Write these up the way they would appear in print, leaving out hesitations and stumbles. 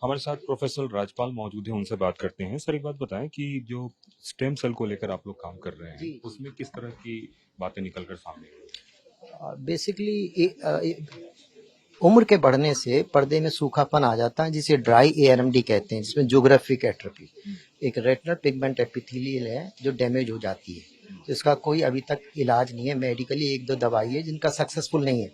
हमारे साथ प्रोफेसर राजपाल मौजूद हैं, उनसे बात करते हैं। सर, एक बात बताएं कि जो स्टेम सेल को लेकर आप लोग काम कर रहे हैं, उसमें किस तरह की बातें निकल कर सामने आई? बेसिकली उम्र के बढ़ने से पर्दे में सूखापन आ जाता है, जिसे ड्राई एआरएमडी कहते हैं, जिसमें ज्योग्राफिक एट्रोफी, एक रेटिनल पिगमेंट एपिथेलियल है जो डैमेज हो जाती है। तो इसका कोई अभी तक इलाज नहीं है, मेडिकली एक दो दवाई है जिनका सक्सेसफुल नहीं है।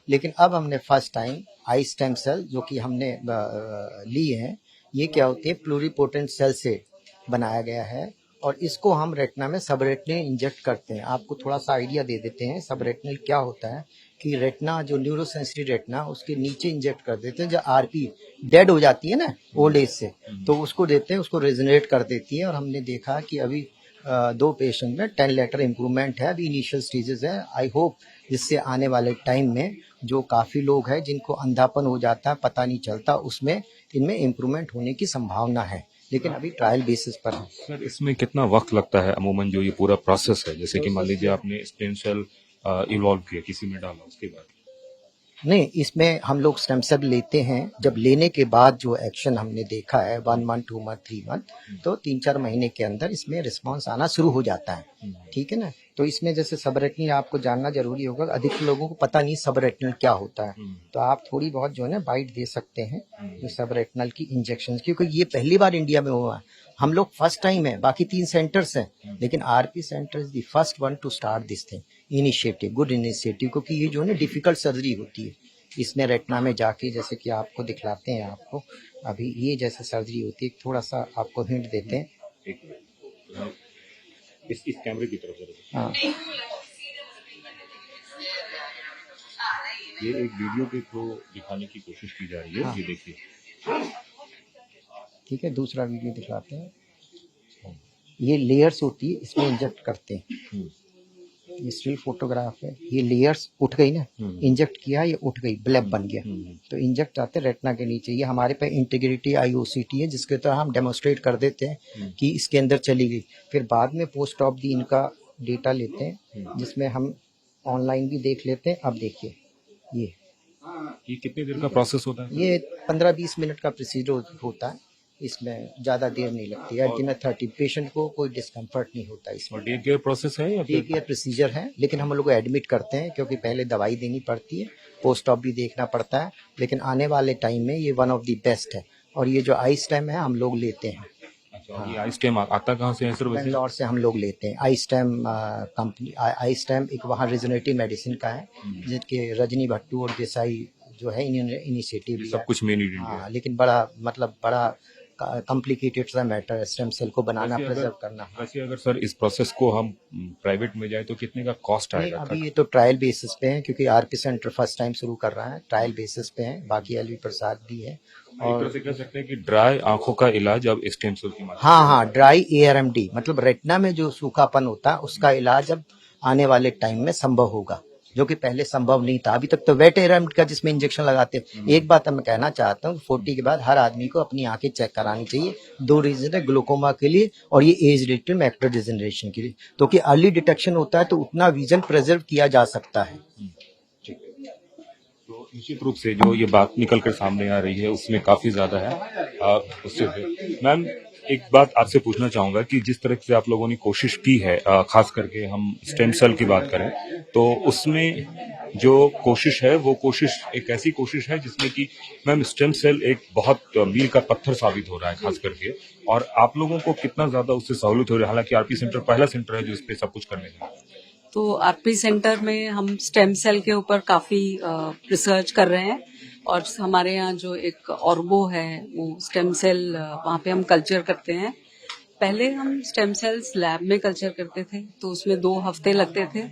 लेकिन अब हमने first time I stem cell जो कि हमने ली है, ये क्या होती है, प्लूरिपोटेंट सेल से बनाया गया है और इसको हम रेटिना में सब रेटिनल इंजेक्ट करते हैं। आपको थोड़ा सा आइडिया दे देते हैं सब रेटिनल क्या होता है कि रेटिना जो न्यूरोसेंसिटिव रेटिना उसके नीचे इंजेक्ट कर देते हैं, जो आरपी डेड हो जाती है ना ओल्ड एज से, तो उसको देते हैं, उसको रेजोनेट कर देती है। और हमने देखा कि अभी 2 पेशेंट में 10 लेटर इम्प्रूवमेंट है, अभी इनिशियल स्टेजेस है। आई होप जिससे आने वाले टाइम में जो काफ़ी लोग हैं जिनको अंधापन हो जाता है, पता नहीं चलता, उसमें इनमें इम्प्रूवमेंट होने की संभावना है, लेकिन अभी ट्रायल बेसिस पर है। सर, इसमें कितना वक्त लगता है अमूमन, जो ये पूरा प्रोसेस है? जैसे कि मान लीजिए आपने स्टेम सेल इवॉल्व किया, किसी में डाला, उसके बाद नहीं, इसमें हम लोग स्टेम सेल लेते हैं, जब लेने के बाद जो एक्शन हमने देखा है 1 मंथ 2 मंथ 3 मंथ, तो 3-4 महीने के अंदर इसमें रिस्पांस आना शुरू हो जाता है। ठीक है ना। तो इसमें जैसे सब रेटिनल आपको जानना जरूरी होगा, अधिक लोगों को पता नहीं सब रेटिनल क्या होता है, तो आप थोड़ी बहुत जो है ना बाइट दे सकते हैं जो सब रेटिनल की इंजेक्शन, क्योंकि ये पहली बार इंडिया में हुआ है। हम लोग फर्स्ट टाइम है, बाकी 3 सेंटर्स हैं, लेकिन RP centre is the first one two start this thing initiative, good initiative, क्योंकि ये जो है ना डिफिकल्ट सर्जरी होती है। इसमें रेटिना में जाके जैसे कि आपको दिखलाते हैं, आपको अभी ये जैसे सर्जरी होती है, थोड़ा सा आपको हिंट देते हैं। एक मिनट, इस कैमरे की तरफ जरा। हाँ, ये एक वीडियो के थ्रू दिखाने की कोशिश की जा रही है। हाँ, ये देखिए, ठीक है, दूसरा वीडियो दिखलाते हैं। ये लेयर्स होती है, इसमें इंजेक्ट करते हैं। ये स्टिल फोटोग्राफ है, ये लेयर्स उठ गई ना, इंजेक्ट किया, ये उठ गई, ब्लैब बन गया, तो इंजेक्ट आते रेटिना के नीचे। ये हमारे पे इंटीग्रिटी आईओसीटी है, जिसके तरह हम डेमोस्ट्रेट कर देते हैं कि इसके अंदर चली गई। फिर बाद में पोस्ट ऑफ दी इनका डेटा लेते हैं, जिसमें हम ऑनलाइन भी देख लेते हैं। अब देखिए ये कितनी देर का प्रोसेस होता है? ये 15-20 मिनट का प्रोसीजर होता है, इसमें ज़्यादा देर नहीं लगती है। दिन 30 पेशेंट को कोई डिस्कम्फर्ट नहीं होता इसमें। और डे केयर प्रोसेस है या डे केयर प्रोसीजर है, लेकिन हम लोग एडमिट करते हैं क्योंकि पहले दवाई देनी पड़ती है, पोस्ट ऑप भी देखना पड़ता है। लेकिन आने वाले टाइम में ये वन ऑफ द बेस्ट है। और ये जो आई स्टेम है हम लोग लेते हैं। अच्छा, ये आई स्टेम आता कहाँ से है सर? वैसे बेंगलोर से हम लोग लेते हैं। आई स्टेम कंपनी, आई स्टेम एक वहाँ रिजोनेटिव मेडिसिन का है, जिनके रजनी भट्टू और देसाई जो है इनिशिएटिव सब कुछ मेन इंडिया। हाँ, लेकिन बड़ा कॉम्प्लिकेटेड सा मैटर है स्टेम सेल को बनाना, प्रिजर्व करना। वैसे अगर सर इस प्रोसेस को हम प्राइवेट में जाए तो कितने का कॉस्ट आएगा? अभी ये तो ट्रायल बेसिस पे है, क्योंकि आरपी सेंटर फर्स्ट टाइम शुरू कर रहा है, ट्रायल बेसिस पे है। बाकी एलवी प्रसाद भी है। और एक तरह से कह सकते हैं कि ड्राई आंखों का इलाज अब स्टेम सेल की माध्यम हाँ, ड्राई एआरएमडी मतलब रेटिना में जो सूखापन होता है उसका इलाज अब आने वाले टाइम में संभव होगा, जो कि पहले संभव नहीं था। अभी तक तो वेट एआरएमडी का जिसमें इंजेक्शन लगाते हैं। एक बात मैं कहना चाहता हूँ, 40 के बाद हर आदमी को अपनी आंखें चेक करानी चाहिए। 2 रीजन है, ग्लूकोमा के लिए और ये एज रिलेटेड मैक्युलर डिजनरेशन के लिए, तो कि अर्ली डिटेक्शन होता है तो उतना विजन प्रिजर्व किया जा सकता है। तो निश्चित रूप से जो ये बात निकल कर सामने आ रही है उसमें काफी ज्यादा है। उससे मैम एक बात आपसे पूछना चाहूंगा कि जिस तरह से आप लोगों ने कोशिश की है, खास करके हम स्टेम सेल की बात करें तो उसमें जो कोशिश है वो कोशिश एक ऐसी कोशिश है जिसमें कि मैम स्टेम सेल एक बहुत मील का पत्थर साबित हो रहा है खास करके, और आप लोगों को कितना ज्यादा उससे सहूलियत हो रही है? हालांकि आरपी सेंटर पहला सेंटर है जो इस पे सब कुछ करने का। तो आरपी सेंटर में हम स्टेम सेल के ऊपर काफी रिसर्च कर रहे हैं, और हमारे यहाँ जो एक ऑर्बो है वो स्टेम सेल वहाँ पे हम कल्चर करते हैं। पहले हम स्टेम सेल्स लैब में कल्चर करते थे, तो उसमें 2 हफ्ते लगते थे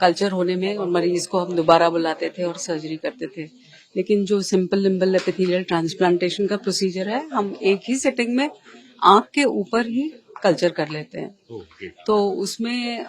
कल्चर होने में, और मरीज को हम दोबारा बुलाते थे और सर्जरी करते थे। लेकिन जो सिंपल लिम्बल एपिथेलियल ट्रांसप्लांटेशन का प्रोसीजर है, हम एक ही सेटिंग में आंख के ऊपर ही कल्चर कर लेते हैं। तो उसमें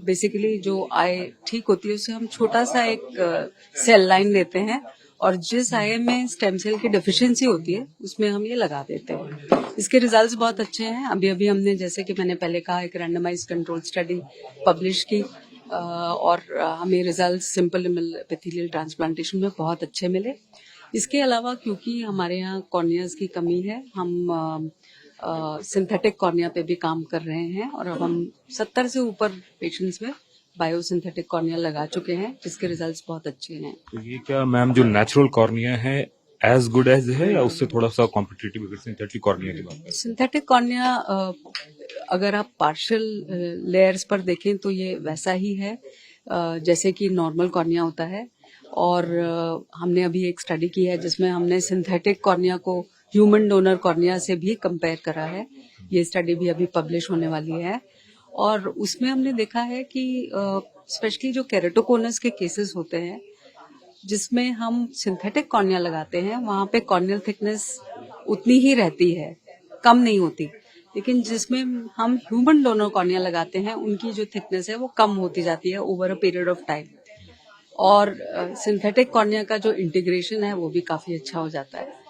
बेसिकली जो आई ठीक होती है उसे हम छोटा सा एक सेल लाइन लेते हैं, और जिस आई में स्टेम सेल की डेफिशिएंसी होती है उसमें हम ये लगा देते हैं। इसके रिजल्ट्स बहुत अच्छे हैं। अभी हमने, जैसे कि मैंने पहले कहा, एक रैंडमाइज कंट्रोल स्टडी पब्लिश की, और हमें रिजल्ट सिंपल एपिथेलियल ट्रांसप्लांटेशन में बहुत अच्छे मिले। इसके अलावा क्योंकि हमारे यहाँ कॉर्नियाज की कमी है, हम सिंथेटिक कॉर्निया पे भी काम कर रहे हैं और अब हम 70 से ऊपर पेशेंट्स में बायोसिंथेटिक कॉर्निया लगा चुके हैं, जिसके रिजल्ट्स बहुत अच्छे हैं। तो ये क्या मैम जो नेचुरल कॉर्निया है एज गुड एज है या उससे थोड़ा सा कॉम्पिटिटिव अगर सिंथेटिक कॉर्निया की बात करें? सिंथेटिक कॉर्निया अगर आप पार्शियल लेयर्स पर देखें तो ये वैसा ही है जैसे कि नॉर्मल कॉर्निया होता है। और हमने अभी एक स्टडी की है जिसमें हमने सिंथेटिक कॉर्निया को ह्यूमन डोनर कॉर्निया से भी कंपेयर करा है। ये स्टडी भी अभी पब्लिश होने वाली है और उसमें हमने देखा है कि स्पेशली जो केरेटोकोनस के केसेस होते हैं जिसमें हम सिंथेटिक कॉर्निया लगाते हैं, वहां पे कॉर्नियल थिकनेस उतनी ही रहती है, कम नहीं होती। लेकिन जिसमें हम ह्यूमन डोनर कॉर्निया लगाते हैं उनकी जो थिकनेस है वो कम होती जाती है over a period of time. और सिंथेटिक कॉर्निया का जो इंटीग्रेशन है वो भी काफी अच्छा हो जाता है।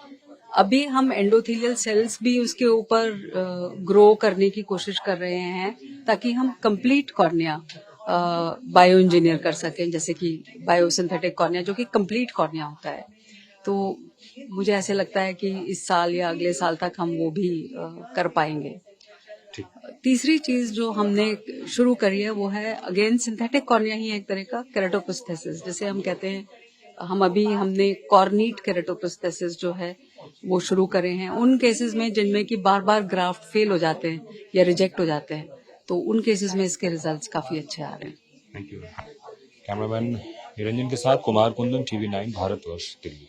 अभी हम एंडोथेलियल सेल्स भी उसके ऊपर ग्रो करने की कोशिश कर रहे हैं ताकि हम कंप्लीट कॉर्निया बायो इंजीनियर कर सकें, जैसे कि बायोसिंथेटिक कॉर्निया जो कि कंप्लीट कॉर्निया होता है। तो मुझे ऐसे लगता है कि इस साल या अगले साल तक हम वो भी कर पाएंगे। तीसरी चीज जो हमने शुरू करी है वो है अगेन सिंथेटिक कॉर्निया ही एक तरह का केरेटोप्रोस्थेसिस, जैसे हम कहते हैं। हमने कॉर्नीट केरेटोप्रोस्थेसिस जो है वो शुरू करे हैं उन केसेस में जिनमें कि बार बार ग्राफ्ट फेल हो जाते हैं या रिजेक्ट हो जाते हैं, तो उन केसेस में इसके रिजल्ट्स काफी अच्छे आ रहे हैं। Thank you. कैमरामैन निरंजन के साथ कुमार कुंदन, TV9 भारतवर्ष, दिल्ली।